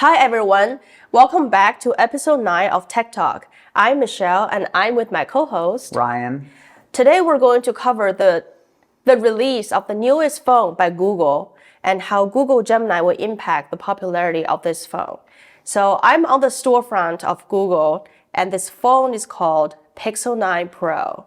Hi everyone, welcome back to episode 9 of Tech Talk. I'm Michelle and I'm with my co-host Ryan. Today we're going to cover the release of the newest phone by Google and how Google Gemini will impact the popularity of this phone. So I'm on the storefront of Google and this phone is called Pixel 9 Pro.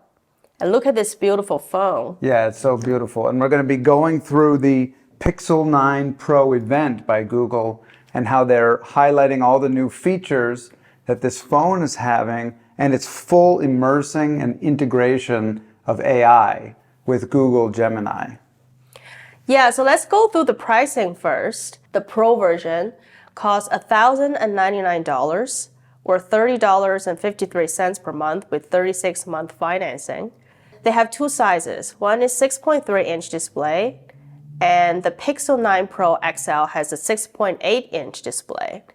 And look at this beautiful phone. Yeah, it's so beautiful. And we're going to be going through the Pixel 9 Pro event by Google and how they're highlighting all the new features that this phone is having and its full immersing and integration of AI with Google Gemini. Yeah, so let's go through the pricing first. The Pro version costs $1,099 or $30.53 per month with 36-month financing. They have two sizes. One is 6.3-inch display, and the Pixel 9 Pro XL has a 6.8-inch display.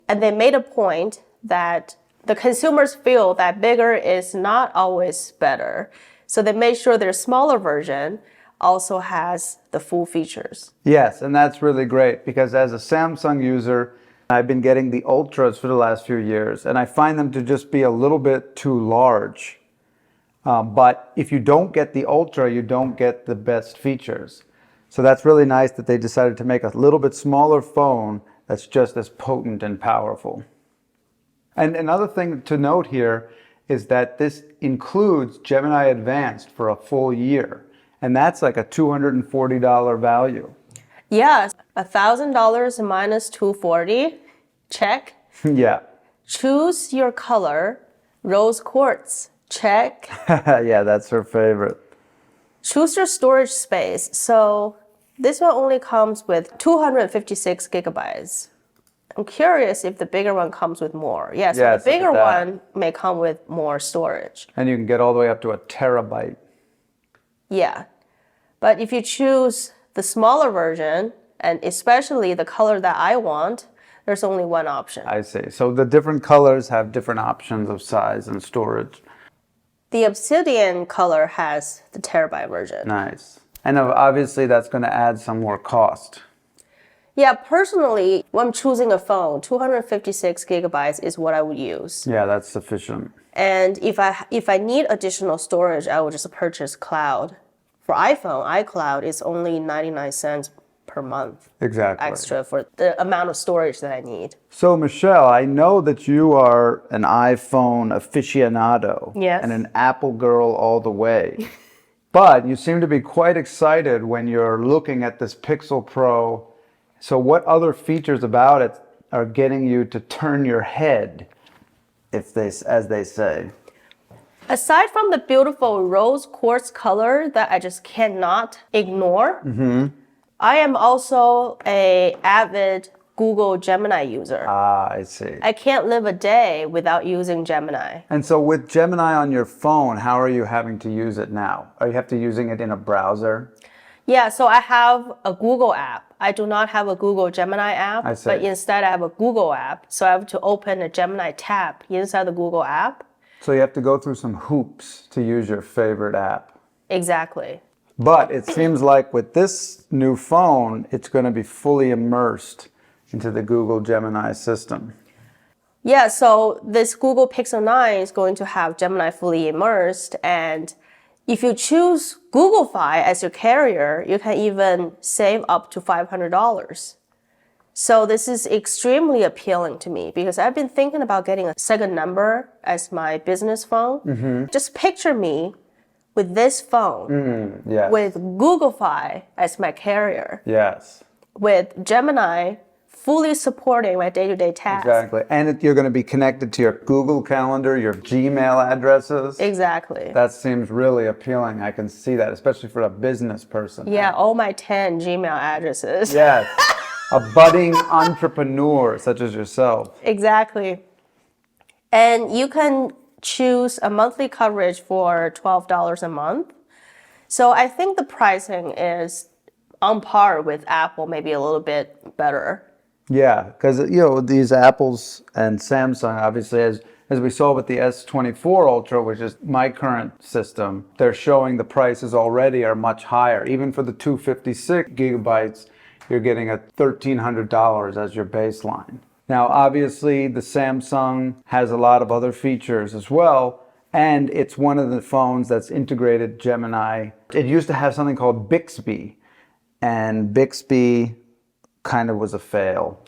And they made a point that the consumers feel that bigger is not always better. So they made sure their smaller version also has the full features. Yes, and that's really great because as a Samsung user, I've been getting the Ultras for the last few years, and I find them to just be a little bit too large. But if you don't get the Ultra, you don't get the best features. So that's really nice that they decided to make a little bit smaller phone that's just as potent and powerful. And another thing to note here is that this includes Gemini Advanced for a full year. And that's like a $240 value. Yeah, $1,000 minus $240, check. Yeah. Choose your color, rose quartz, check. Yeah, that's her favorite. Choose your storage space. So this one only comes with 256 gigabytes. I'm curious if the bigger one comes with more. Yeah, so the bigger one may come with more storage. And you can get all the way up to a terabyte. Yeah, but if you choose the smaller version, and especially the color that I want, there's only one option. I see. So the different colors have different options of size and storage. The obsidian color has the terabyte version. Nice. And obviously that's going to add some more cost. Yeah, personally, when I'm choosing a phone, 256 gigabytes is what I would use. Yeah, that's sufficient. And if I need additional storage, I would just purchase cloud. For iPhone, iCloud is only 99 cents per month. Exactly. Extra for the amount of storage that I need. So Michelle, I know that you are an iPhone aficionado. Yes. And an Apple girl all the way. But you seem to be quite excited when you're looking at this Pixel Pro. So what other features about it are getting you to turn your head, as they say? Aside from the beautiful rose quartz color that I just cannot ignore, I am also an avid Google Gemini user. Ah, I see. I can't live a day without using Gemini. And so with Gemini on your phone, how are you having to use it now? Are you have to using it in a browser? Yeah, so I have a Google app. I do not have a Google Gemini app, I see. but instead I have a Google app. So I have to open a Gemini tab inside the Google app. So you have to go through some hoops to use your favorite app. Exactly. But it seems like with this new phone, it's going to be fully immersed into the Google Gemini system. Yeah, so this Google Pixel 9 is going to have Gemini fully immersed. And if you choose Google Fi as your carrier, you can even save up to $500. So this is extremely appealing to me because I've been thinking about getting a second number as my business phone. Just picture me with this phone, Yes. with Google Fi as my carrier, Yes. with Gemini fully supporting my day-to-day tasks. Exactly. And you're going to be connected to your Google Calendar, your Gmail addresses. Exactly. That seems really appealing. I can see that, especially for a business person. Yeah, all my 10 Gmail addresses. Yes. A budding entrepreneur such as yourself. Exactly. And you can choose a monthly coverage for $12 a month. So I think the pricing is on par with Apple, maybe a little bit better. Yeah, because these Apples and Samsung, obviously, as we saw with the S24 Ultra, which is my current system, they're showing the prices already are much higher. Even for the 256 gigabytes, you're getting $1,300 as your baseline. Now, obviously, the Samsung has a lot of other features as well, and it's one of the phones that's integrated Gemini. It used to have something called Bixby, and Bixby kind of was a fail.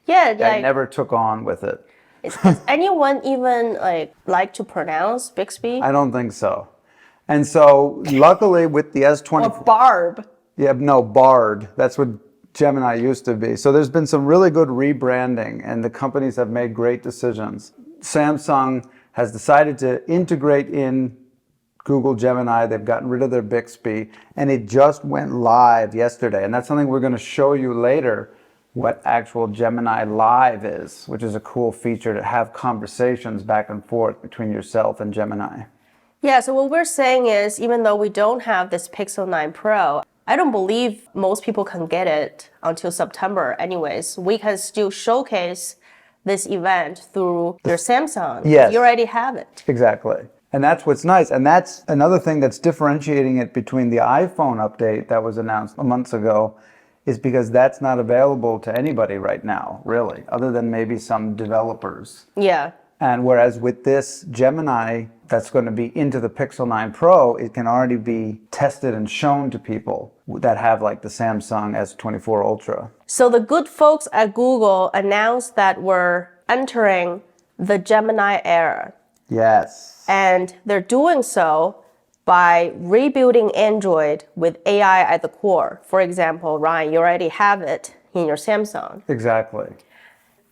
Yeah, I like, never took on with it. is anyone even like to pronounce Bixby? I don't think so. And so, luckily, with the Or S24, Barb? yeah, no, Bard. That's what Gemini used to be. So there's been some really good rebranding, and the companies have made great decisions. Samsung has decided to integrate in Google Gemini. They've gotten rid of their Bixby, and it just went live yesterday. And that's something we're going to show you later, what actual Gemini Live is, which is a cool feature to have conversations back and forth between yourself and Gemini. Yeah, so what we're saying is, even though we don't have this Pixel 9 Pro, I don't believe most people can get it until September anyways. We can still showcase this event through your Samsung. Yes. You already have it. Exactly. And that's what's nice. And that's another thing that's differentiating it between the iPhone update that was announced months ago, is because that's not available to anybody right now, really, other than maybe some developers. Yeah. And whereas with this Gemini that's going to be into the Pixel 9 Pro, it can already be tested and shown to people that have like the Samsung S24 Ultra. So the good folks at Google announced that we're entering the Gemini era. Yes. And they're doing so by rebuilding Android with AI at the core. For example, Ryan, you already have it in your Samsung. Exactly.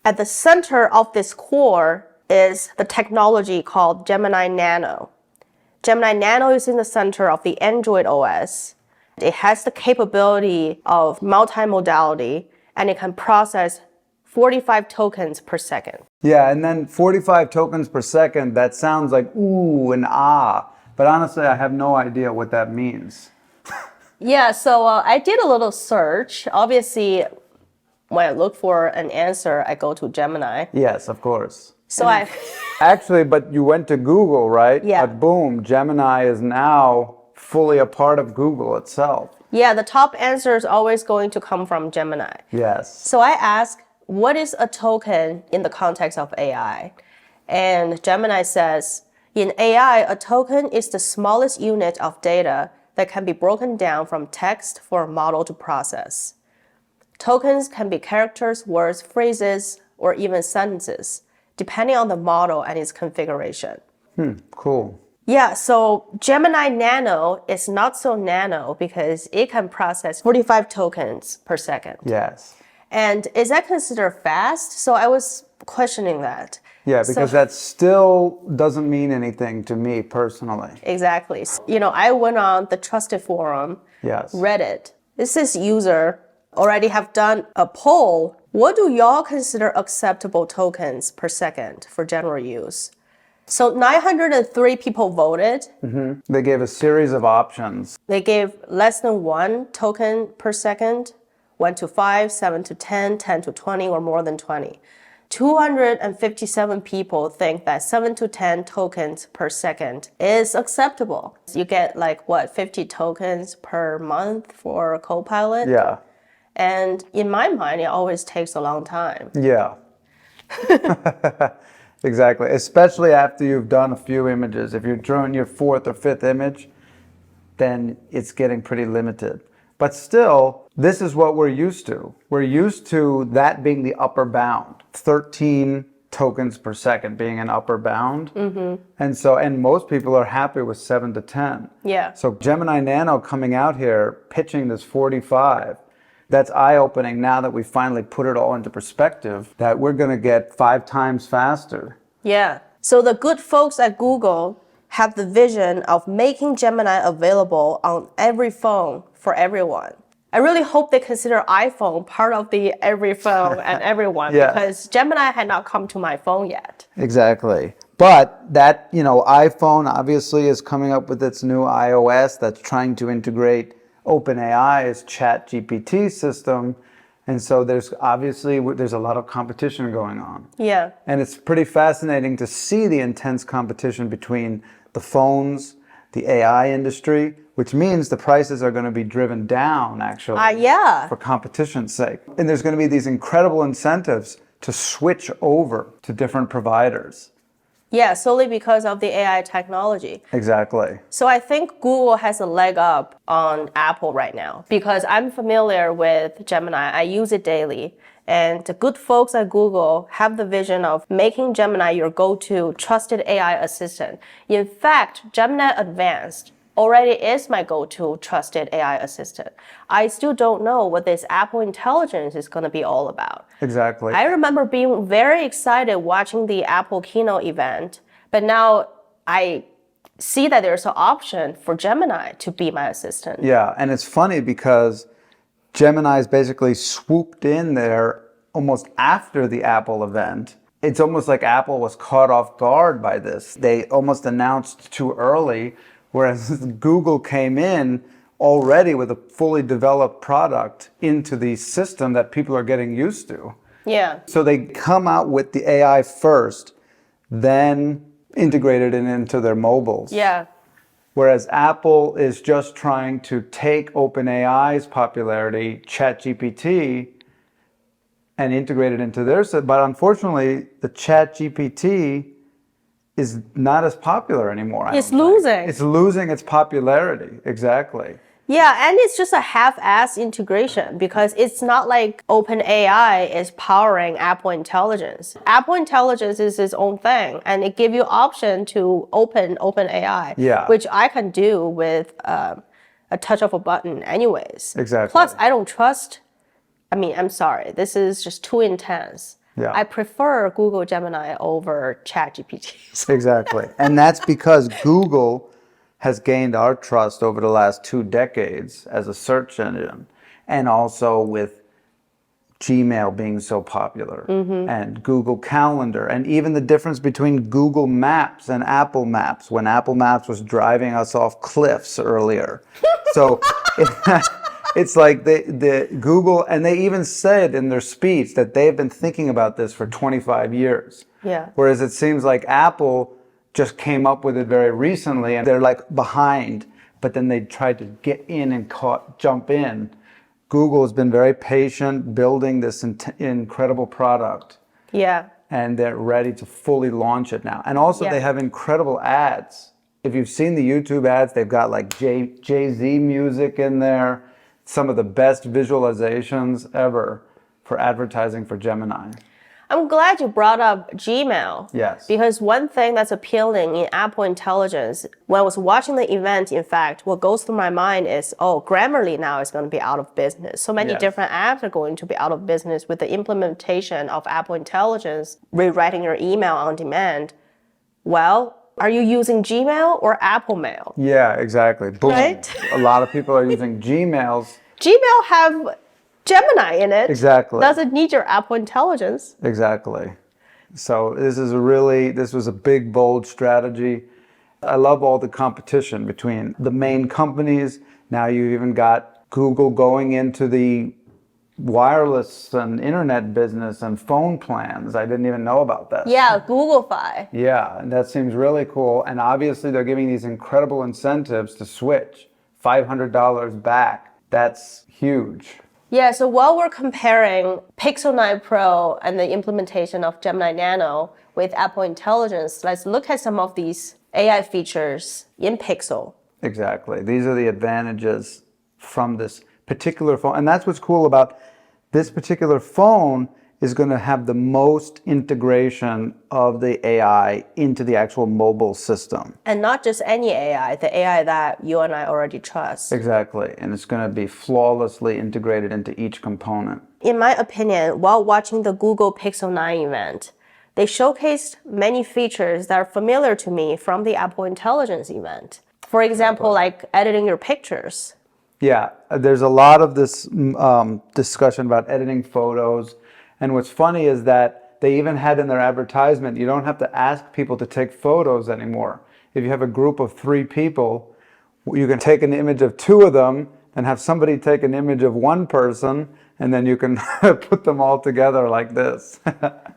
At the center of this core is the technology called Gemini Nano. Gemini Nano is in the center of the Android OS. It has the capability of multimodality, and it can process 45 tokens per second. Yeah, and then 45 tokens per second, that sounds like ooh and ah. But honestly, I have no idea what that means. Yeah, so I did a little search. Obviously, when I look for an answer, I go to Gemini. Yes, of course. So I, Actually, but you went to Google, right? Yeah. But boom, Gemini is now fully a part of Google itself. yeah, the top answer is always going to come from Gemini. Yes. So I asked, what is a token in the context of AI? And Gemini says, in AI, a token is the smallest unit of data that can be broken down from text for a model to process. Tokens can be characters, words, phrases, or even sentences, depending on the model and its configuration. Cool. Yeah, so Gemini Nano is not so nano because it can process 45 tokens per second. Yes. And is that considered fast? So I was questioning that. Yeah, because that still doesn't mean anything to me personally. Exactly. You know, I went on the trusted forum, Yes. Reddit. This user already have done a poll. What do y'all consider acceptable tokens per second for general use? So 903 people voted. They gave a series of options. They gave less than 1 token per second, 1 to 5, 7 to 10, 10 to 20, or more than 20. 257 people think that 7 to 10 tokens per second is acceptable. You get like what, 50 tokens per month for Copilot? Yeah. And in my mind, it always takes a long time. Yeah. Exactly. Especially after you've done a few images. If you're drawing your 4th or 5th image, then it's getting pretty limited. But still, this is what we're used to. We're used to that being the upper bound. 13 tokens per second being an upper bound. And most people are happy with 7 to 10. Yeah. So Gemini Nano coming out here, pitching this 45, that's eye-opening now that we finally put it all into perspective, that we're going to get 5 times faster. Yeah. So the good folks at Google have the vision of making Gemini available on every phone for everyone. I really hope they consider iPhone part of the every phone and everyone Yeah. because Gemini had not come to my phone yet. Exactly. But that, iPhone obviously is coming up with its new iOS that's trying to integrate OpenAI's ChatGPT system. And so there's a lot of competition going on. Yeah. And it's pretty fascinating to see the intense competition between the phones, the AI industry, which means the prices are going to be driven down, actually, Yeah. for competition's sake. And there's going to be these incredible incentives to switch over to different providers. Yeah, solely because of the AI technology. Exactly. So I think Google has a leg up on Apple right now because I'm familiar with Gemini. I use it daily. And the good folks at Google have the vision of making Gemini your go-to trusted AI assistant. In fact, Gemini Advanced already is my go-to trusted AI assistant. I still don't know what this Apple Intelligence is going to be all about. Exactly. I remember being very excited watching the Apple keynote event, but now I see that there's an option for Gemini to be my assistant. Yeah, and it's funny because Gemini's basically swooped in there almost after the Apple event. It's almost like Apple was caught off guard by this. They almost announced too early, whereas Google came in already with a fully developed product into the system that people are getting used to. Yeah. So they come out with the AI first, then integrated it into their mobiles. Yeah. Whereas Apple is just trying to take OpenAI's popularity, ChatGPT, and integrate it into theirs. But unfortunately, the ChatGPT is not as popular anymore. It's losing. It's losing its popularity. Exactly. Yeah, and it's just a half-ass integration because it's not like OpenAI is powering Apple Intelligence. Apple Intelligence is its own thing, and it gives you option to open OpenAI, which I can do with a touch of a button anyways. Exactly. Plus, I don't trust, I'm sorry, this is just too intense. Yeah. I prefer Google Gemini over ChatGPT. Exactly. And that's because Google has gained our trust over the last 2 decades as a search engine, and also with Gmail being so popular, and Google Calendar, and even the difference between Google Maps and Apple Maps when Apple Maps was driving us off cliffs earlier. So it's like the Google, and they even said in their speech that they've been thinking about this for 25 years. Yeah. Whereas it seems like Apple just came up with it very recently, and they're like behind, but then they tried to get in and jump in. Google has been very patient building this incredible product. Yeah. And they're ready to fully launch it now. And also they have incredible ads. If you've seen the YouTube ads, they've got like Jay-Z music in there, some of the best visualizations ever for advertising for Gemini. I'm glad you brought up Gmail. Yes. Because one thing that's appealing in Apple Intelligence, when I was watching the event, in fact, what goes through my mind is, Grammarly now is going to be out of business. So many different apps are going to be out of business with the implementation of Apple Intelligence, rewriting your email on demand. Well, are you using Gmail or Apple Mail? Yeah, exactly. Boom. Right? A lot of people are using Gmails. Gmail have Gemini in it. Exactly. Doesn't need your Apple Intelligence. Exactly. So this was a big, bold strategy. I love all the competition between the main companies. Now you've even got Google going into the wireless and internet business and phone plans. I didn't even know about that. Yeah, Google-fi. Yeah, and that seems really cool. And obviously they're giving these incredible incentives to switch. $500 back. That's huge. Yeah, so while we're comparing Pixel 9 Pro and the implementation of Gemini Nano with Apple Intelligence, let's look at some of these AI features in Pixel. Exactly. These are the advantages from this particular phone. And that's what's cool about this particular phone is going to have the most integration of the AI into the actual mobile system. And not just any AI, the AI that you and I already trust. Exactly. And it's going to be flawlessly integrated into each component. In my opinion, while watching the Google Pixel 9 event, they showcased many features that are familiar to me from the Apple Intelligence event. For example, like editing your pictures. Yeah, there's a lot of this discussion about editing photos. And what's funny is that they even had in their advertisement, you don't have to ask people to take photos anymore. If you have a group of 3 people, you can take an image of 2 of them and have somebody take an image of 1 person, and then you can put them all together like this.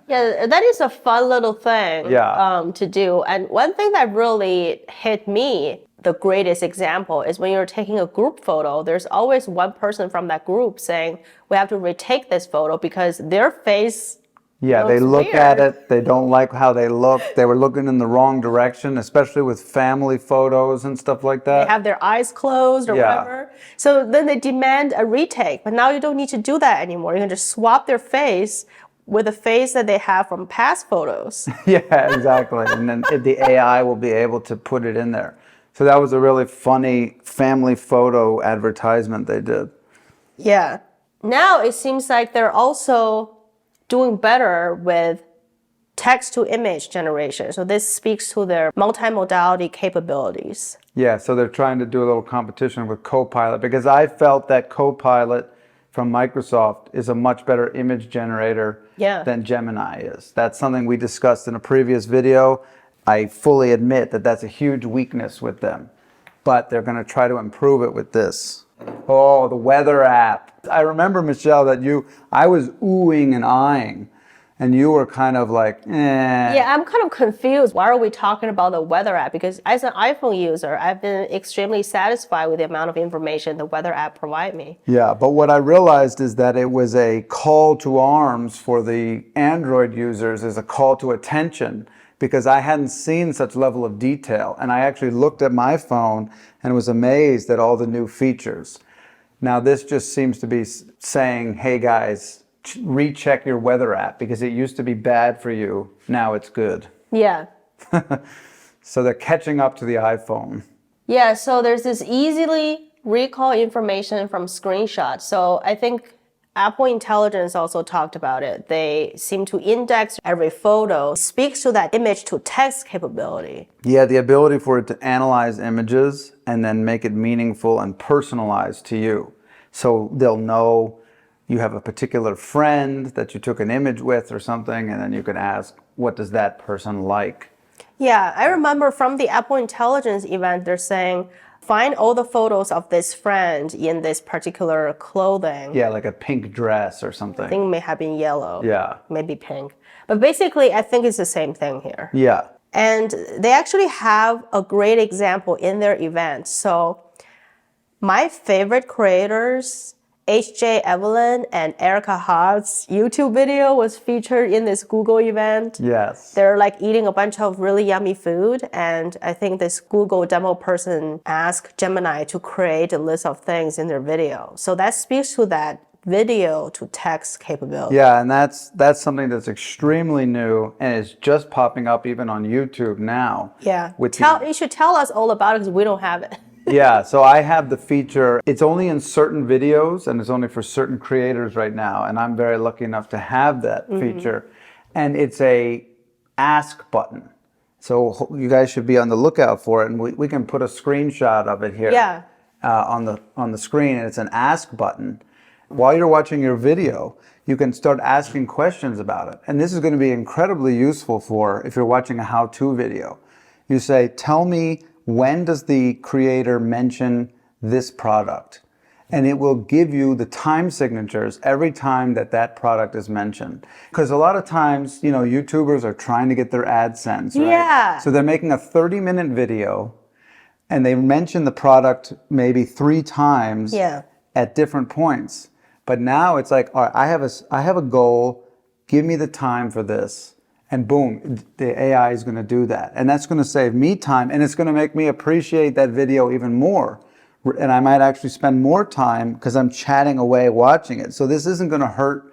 Yeah, that is a fun little thing to do. And one thing that really hit me, the greatest example, is when you're taking a group photo, there's always one person from that group saying, we have to retake this photo because their face Yeah, they looks look at weird. it, they don't like how they look. They were looking in the wrong direction, especially with family photos and stuff like They that. have their eyes closed or Yeah. whatever. So then they demand a retake. But now you don't need to do that anymore. You can just swap their face with the face that they have from past photos. Yeah, exactly. And then the AI will be able to put it in there. So that was a really funny family photo advertisement they did. Yeah. Now it seems like they're also doing better with text to image generation. So this speaks to their multimodality capabilities. Yeah, so they're trying to do a little competition with Copilot because I felt that Copilot from Microsoft is a much better image generator Yeah. than Gemini is. That's something we discussed in a previous video. I fully admit that that's a huge weakness with them, but they're going to try to improve it with this. Oh, the weather app. I remember, Michelle, that I was oohing and eyeing, and you were kind of like, eh. Yeah, I'm kind of confused. Why are we talking about the weather app? Because as an iPhone user, I've been extremely satisfied with the amount of information the weather app provide me. Yeah, but what I realized is that it was a call to arms for the Android users, as a call to attention, because I hadn't seen such level of detail. And I actually looked at my phone and was amazed at all the new features. Now, this just seems to be saying, hey guys, recheck your weather app because it used to be bad for you. Now it's good. Yeah. So they're catching up to the iPhone. Yeah, so there's this easily recall information from screenshots. So I think Apple Intelligence also talked about it. They seem to index every photo, speaks to that image to text capability. Yeah, the ability for it to analyze images and then make it meaningful and personalized to you. So they'll know you have a particular friend that you took an image with or something, and then you can ask, what does that person like? Yeah, I remember from the Apple Intelligence event, they're saying, find all the photos of this friend in this particular clothing. Yeah, like a pink dress or something. I think it may have been yellow. Yeah. Maybe pink. But basically, I think it's the same thing here. Yeah. And they actually have a great example in their event. So my favorite creators, H.J. Evelyn and Erica Ha's YouTube video was featured in this Google event. Yes. They're like eating a bunch of really yummy food. And I think this Google demo person asked Gemini to create a list of things in their video. So that speaks to that video to text capability. Yeah, and that's something that's extremely new and is just popping up even on YouTube now. Yeah. With You should tell us all about it because we don't have it. Yeah, so I have the feature. It's only in certain videos and it's only for certain creators right now. And I'm very lucky enough to have that feature. And it's a ask button. So you guys should be on the lookout for it. And we can put a screenshot of it here Yeah. on the screen. And it's an ask button. While you're watching your video, you can start asking questions about it. And this is going to be incredibly useful for if you're watching a how-to video. You say, tell me, when does the creator mention this product? And it will give you the time signatures every time that product is mentioned. Because a lot of times, YouTubers are trying to get their AdSense, right? Yeah. So they're making a 30-minute video and they mention the product maybe 3 times at different points. But now it's like, all right, I have a goal, give me the time for this. And boom, the AI is going to do that. And that's going to save me time, and it's going to make me appreciate that video even more. And I might actually spend more time because I'm chatting away watching it. So this isn't going to hurt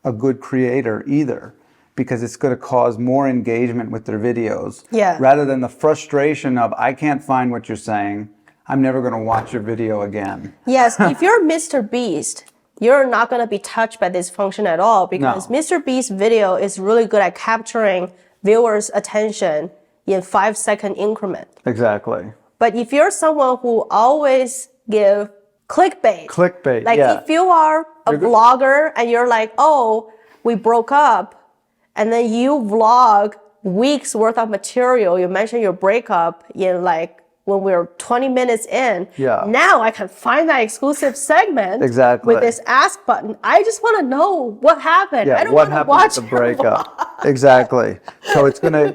a good creator either, because it's going to cause more engagement with their videos. Yeah. Rather than the frustration of, I can't find what you're saying, I'm never going to watch your video again. Yes, if you're Mr. Beast, you're not going to be touched by this function at all because Mr. Beast's video is really good at capturing viewers' attention in 5-second increment. Exactly. But if you're someone who always give clickbait, like if you are a vlogger and you're like, oh, we broke up, and then you vlog weeks worth of material, you mention your breakup in like when we're 20 minutes in, now I can find that exclusive segment with this ask button. I just want to know what happened. I don't want to watch the breakup. Exactly. So it's gonna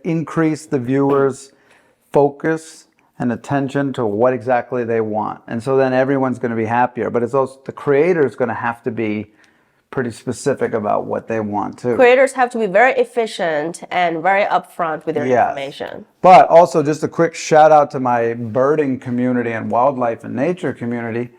increase the viewers' focus and attention to what exactly they want. And so then everyone's going to be happier. But it's also the creator is going to have to be pretty specific about what they want to. Creators have to be very efficient and very upfront with their Yes. information. But also just a quick shout out to my birding community and wildlife and nature community.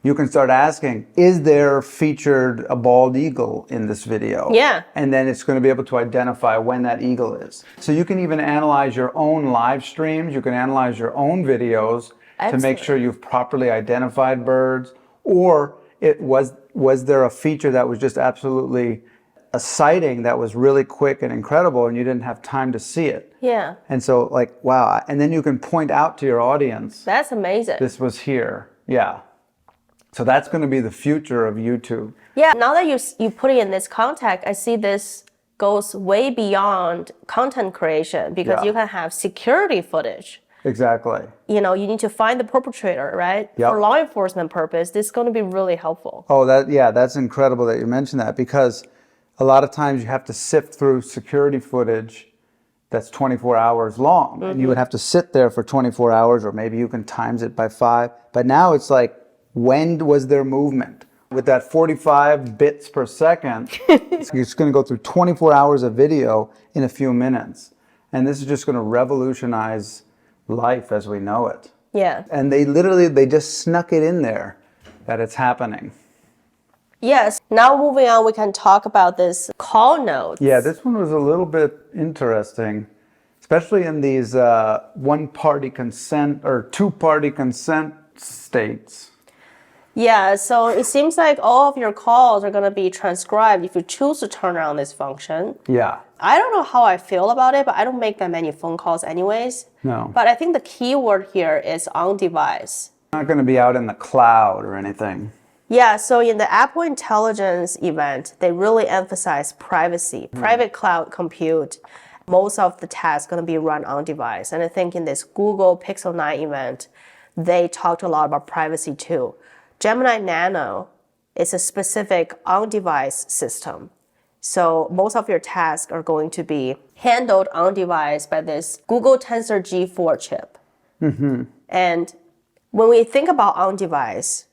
You can start asking, is there featured a bald eagle in this video? Yeah. And then it's going to be able to identify when that eagle is. So you can even analyze your own live streams. You can analyze your own videos to make sure you've properly identified birds. Or was there a feature that was just absolutely a sighting that was really quick and incredible and you didn't have time to see it? Yeah. And so like, wow. And then you can point out to your audience, That's amazing. this was here. Yeah. So that's going to be the future of YouTube. Yeah, now that you put it in this context, I see this goes way beyond content creation because Yeah. you can have security footage. Exactly. You know, you need to find the perpetrator, right? Yep. For law enforcement purpose, this is going to be really helpful. Oh, that's incredible that you mentioned that, because a lot of times you have to sift through security footage that's 24 hours long, and you would have to sit there for 24 hours, or maybe you can times it by 5. But now it's like, when was their movement? With that 45 bits per second, it's going to go through 24 hours of video in a few minutes. And this is just going to revolutionize life as we know it. Yeah. And they just snuck it in there that it's happening. Yes. Now moving on, we can talk about this call notes. Yeah, this one was a little bit interesting, especially in these one-party consent or two-party consent states. Yeah, so it seems like all of your calls are going to be transcribed if you choose to turn on this function. Yeah. I don't know how I feel about it, but I don't make that many phone calls anyways. No. But I think the key word here is on device. Not going to be out in the cloud or anything. Yeah, so in the Apple Intelligence event, they really emphasize privacy, private cloud compute. Most of the tasks going to be run on device. And I think in this Google Pixel 9 event, they talked a lot about privacy too. Gemini Nano is a specific on-device system. So most of your tasks are going to be handled on-device by this Google Tensor G4 chip. And when we think about on-device,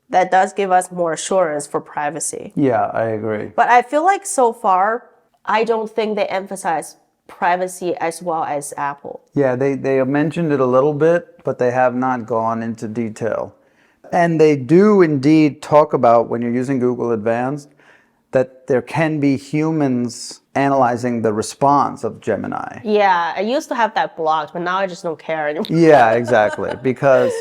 that does give us more assurance for privacy. Yeah, I agree. But I feel like so far, I don't think they emphasize privacy as well as Apple. Yeah, they have mentioned it a little bit, but they have not gone into detail. And they do indeed talk about, when you're using Google Advanced, that there can be humans analyzing the response of Gemini. Yeah, I used to have that blocked, but now I just don't care anymore. Yeah, exactly. Because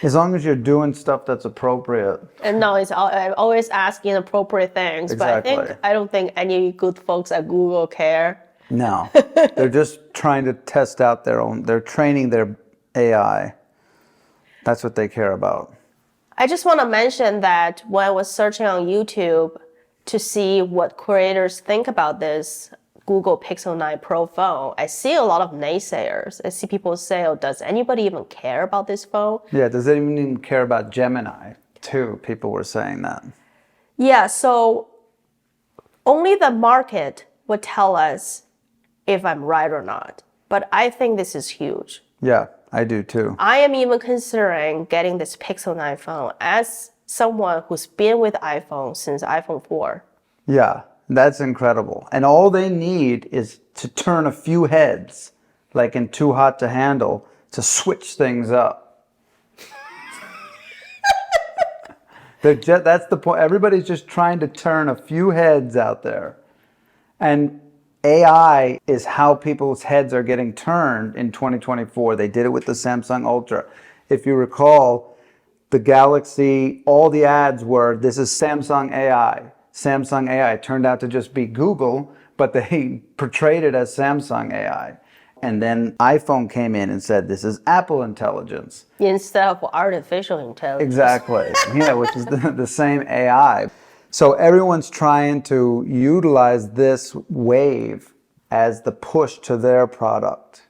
as long as you're doing stuff that's appropriate. And no, I'm always asking appropriate things. Exactly. But I don't think any good folks at Google care. No, they're just trying to test out they're training their AI. That's what they care about. I just want to mention that when I was searching on YouTube to see what creators think about this Google Pixel 9 Pro phone, I see a lot of naysayers. I see people say, oh, does anybody even care about this phone? Yeah, does anyone even care about Gemini too? People were saying that. Yeah, so only the market would tell us if I'm right or not. But I think this is huge. Yeah, I do too. I am even considering getting this Pixel 9 phone as someone who's been with iPhone since iPhone 4. Yeah, that's incredible. And all they need is to turn a few heads, like in Too Hot to Handle, to switch things up. That's the point. Everybody's just trying to turn a few heads out there. And AI is how people's heads are getting turned in 2024. They did it with the Samsung Ultra. If you recall, the Galaxy, all the ads were, this is Samsung AI. Samsung AI turned out to just be Google, but they portrayed it as Samsung AI. And then iPhone came in and said, this is Apple Intelligence. Instead of artificial intelligence. Exactly. Yeah, which is the same AI. So everyone's trying to utilize this wave as the push to their product.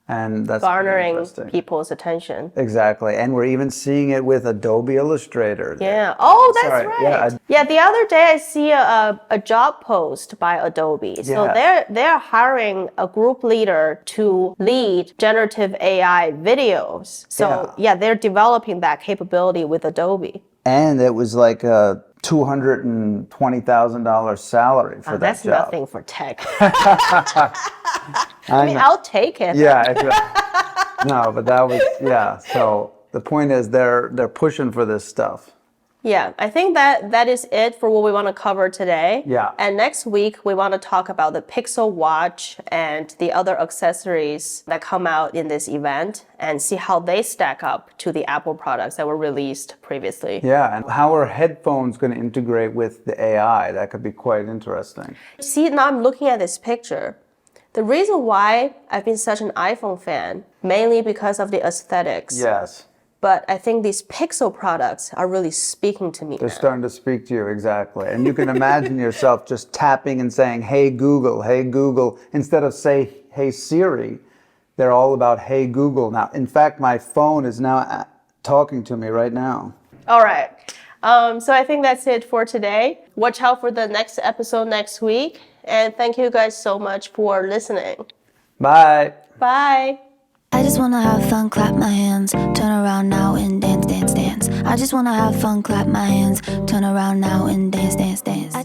And that's garnering people's attention. Exactly. And we're even seeing it with Adobe Illustrator. Yeah. Oh, that's Sorry. right. Yeah, the other day I see a job post by Adobe. So they're hiring a group leader to lead generative AI videos. So yeah, they're developing that capability with Adobe. And it was like $220,000 salary for that That's job. nothing for tech. I mean, I'll take it. Yeah, exactly. No, but that was, yeah. So the point is they're pushing for this stuff. Yeah, I think that is it for what we want to cover today. Yeah. And next week, we want to talk about the Pixel Watch and the other accessories that come out in this event and see how they stack up to the Apple products that were released previously. Yeah, and how are headphones going to integrate with the AI? That could be quite interesting. See, now I'm looking at this picture. The reason why I've been such an iPhone fan, mainly because of the aesthetics. Yes. But I think these Pixel products are really speaking to me. They're starting to speak to you, exactly. And you can imagine yourself just tapping and saying, hey Google, instead of say, hey Siri. They're all about, hey Google now. In fact, my phone is now talking to me right now. All right. So I think that's it for today. Watch out for the next episode next week. And thank you guys so much for listening. Bye. Bye. I just wanna have fun, clap my hands, turn around now and dance, dance, dance. I just wanna have fun, clap my hands, turn around now and dance, dance, dance.